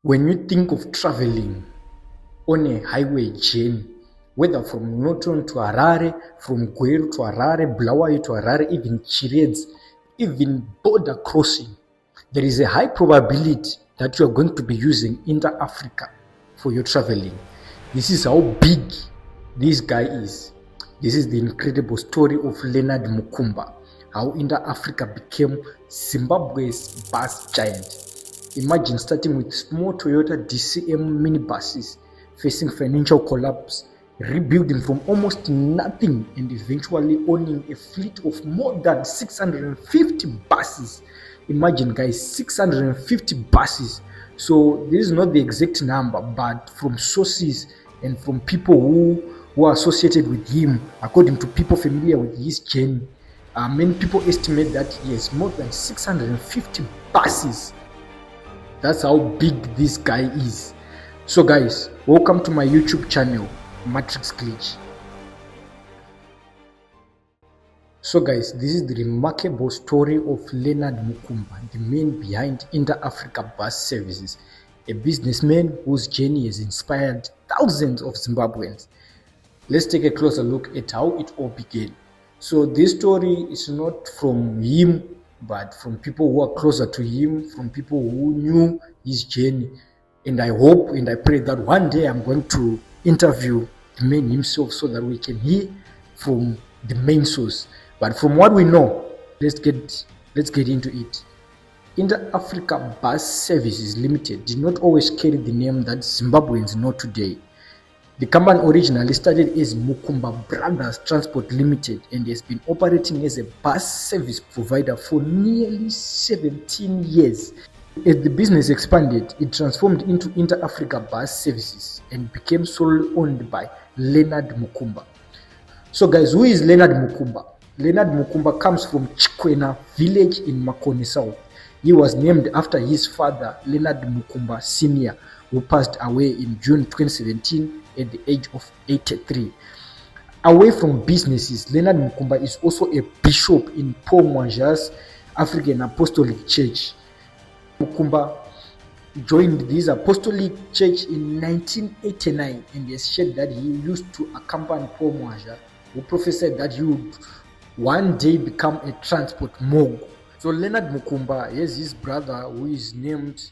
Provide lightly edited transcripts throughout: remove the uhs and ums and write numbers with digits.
When you think of traveling on a highway journey, whether from Norton to Harare, from Gweru to Harare, Bulawayo to Harare, even Chireds, even border crossing, there is a high probability that you are going to be using Inter-Africa for your traveling. This is how big this guy is. This is the incredible story of Leonard MUKUMBA, how Inter-Africa became Zimbabwe's bus giant. Imagine starting with small Toyota DCM minibuses facing financial collapse, rebuilding from almost nothing, and eventually owning a fleet of more than 650 buses. Imagine, guys, 650 buses. So this is not the exact number, but from sources and from people who are associated with him, according to people familiar with his journey, many people estimate that he has more than 650 buses. That's how big this guy is. So guys, welcome to my YouTube channel, Matrix Glitch. So guys, this is the remarkable story of Leonard MUKUMBA, the man behind Inter-Africa Bus Services, a businessman whose journey has inspired thousands of Zimbabweans. Let's take a closer look at how it all began. So this story is not from him, but from people who are closer to him, from people who knew his journey. And I hope and I pray that one day I'm going to interview the man himself so that we can hear from the main source. But from what we know, let's get into it. Inter-Africa Bus Services Limited did not always carry the name that Zimbabweans know today. The company originally started as MUKUMBA Brothers Transport Limited and has been operating as a bus service provider for nearly 17 years. As the business expanded, it transformed into Inter-Africa Bus Services and became solely owned by Leonard MUKUMBA. So guys, who is Leonard MUKUMBA? Leonard MUKUMBA comes from Chikwena village in Makoni South. He was named after his father, Leonard MUKUMBA Sr., who passed away in June 2017 at the age of 83. Away from businesses, Leonard MUKUMBA is also a bishop in Paul Mwanja's African Apostolic Church. MUKUMBA joined this apostolic church in 1989 and has shared that he used to accompany Paul Mwanja, who prophesied that he would one day become a transport mogul. So Leonard MUKUMBA has his brother who is named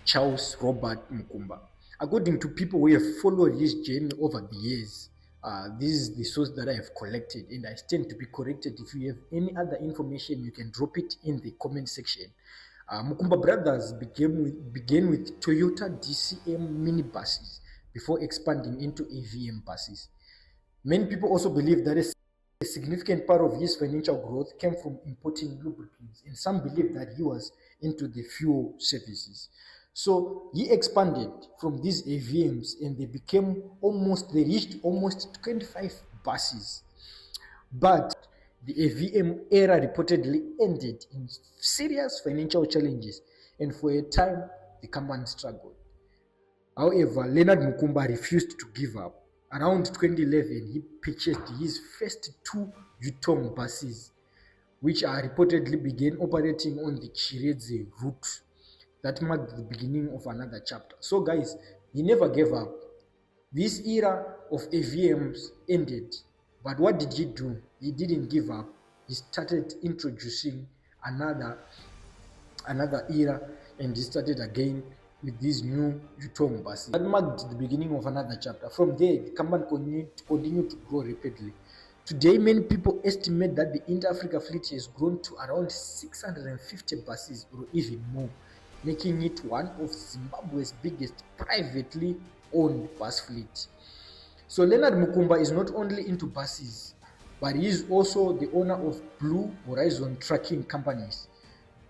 Charles Robert MUKUMBA. According to people who have followed his journey over the years, this is the source that I have collected, and I stand to be corrected. If you have any other information, you can drop it in the comment section. MUKUMBA Brothers began with Toyota DCM minibuses before expanding into AVM buses. Many people also believe that a significant part of his financial growth came from importing lubricants, and some believe that he was into the fuel services. So he expanded from these AVMs and they reached almost 25 buses. But the AVM era reportedly ended in serious financial challenges, and for a time the company struggled. However, Leonard MUKUMBA refused to give up. Around 2011, he purchased his first 2 Yutong buses, which are reportedly began operating on the Chiredze route. That marked the beginning of another chapter. So guys, he never gave up. This era of AVMs ended, but what did he do? He didn't give up. He started introducing another era, and he started again with these new Yutong buses. That marked the beginning of another chapter. From there, the company continued to grow rapidly. Today, many people estimate that the Inter-Africa fleet has grown to around 650 buses or even more, making it one of Zimbabwe's biggest privately owned bus fleet. So Leonard MUKUMBA is not only into buses, but he is also the owner of Blue Horizon trucking companies.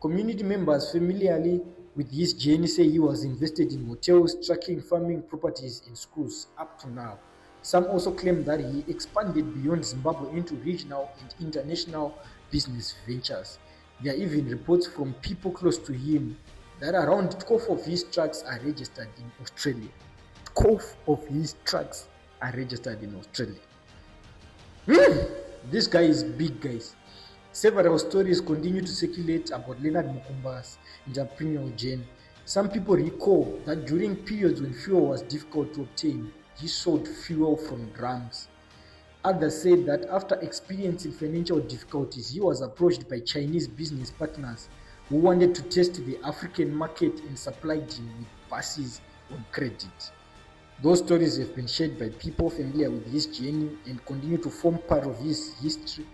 Community members familiarly with his journey say he was invested in hotels, trucking, farming, properties, and schools up to now. Some also claim that he expanded beyond Zimbabwe into regional and international business ventures. There are even reports from people close to him that around 12 of his trucks are registered in Australia. 12 of his trucks are registered in Australia. This guy is big, guys. Several stories continue to circulate about Leonard MUKUMBA's entrepreneurial journey. Some people recall that during periods when fuel was difficult to obtain, he sold fuel from drums. Others said that after experiencing financial difficulties, he was approached by Chinese business partners who wanted to test the African market and supplied him with buses on credit. Those stories have been shared by people familiar with his journey and continue to form part of his history.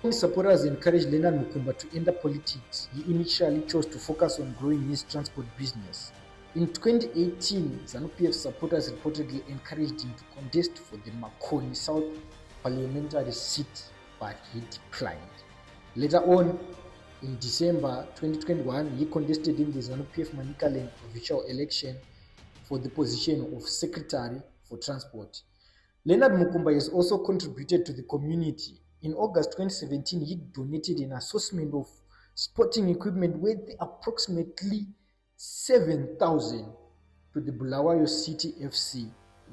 When supporters encouraged Leonard MUKUMBA to enter politics, he initially chose to focus on growing his transport business. In 2018, ZANU-PF supporters reportedly encouraged him to contest for the Makoni South parliamentary seat, but he declined. Later on, in December 2021, he contested in the ZANU-PF Manicaland provincial election for the position of Secretary for Transport. Leonard MUKUMBA has also contributed to the community. In August 2017, he donated an assortment of sporting equipment worth approximately 7,000 to the Bulawayo City FC.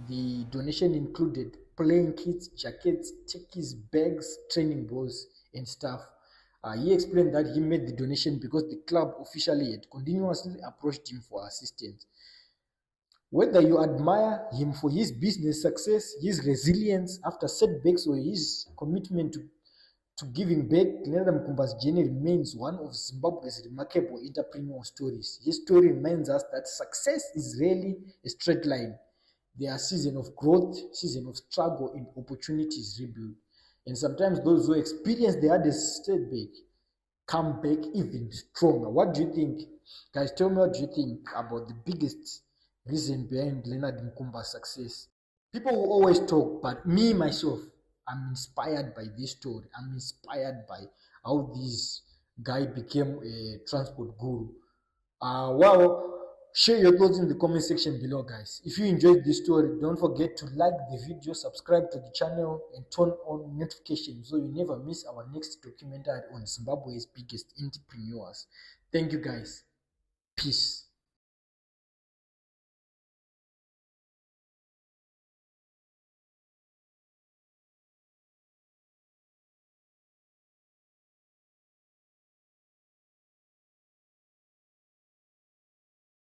The donation included playing kits, jackets, techies, bags, training balls, and stuff. He explained that he made the donation because the club officially had continuously approached him for assistance. Whether you admire him for his business success, his resilience after setbacks, or his commitment to giving back, Leonard MUKUMBA's journey remains one of Zimbabwe's remarkable entrepreneurial stories. His story reminds us that success is rarely a straight line. There are seasons of growth, seasons of struggle, and opportunities rebuild. And sometimes those who experience the hardest setback come back even stronger. What do you think? Guys, tell me what do you think about the biggest reason behind Leonard MUKUMBA's success. People will always talk, but me, myself, I'm inspired by this story. I'm inspired by how this guy became a transport guru. Share your thoughts in the comment section below, guys. If you enjoyed this story, don't forget to like the video, subscribe to the channel, and turn on notifications so you never miss our next documentary on Zimbabwe's biggest entrepreneurs. Thank you, guys. Peace.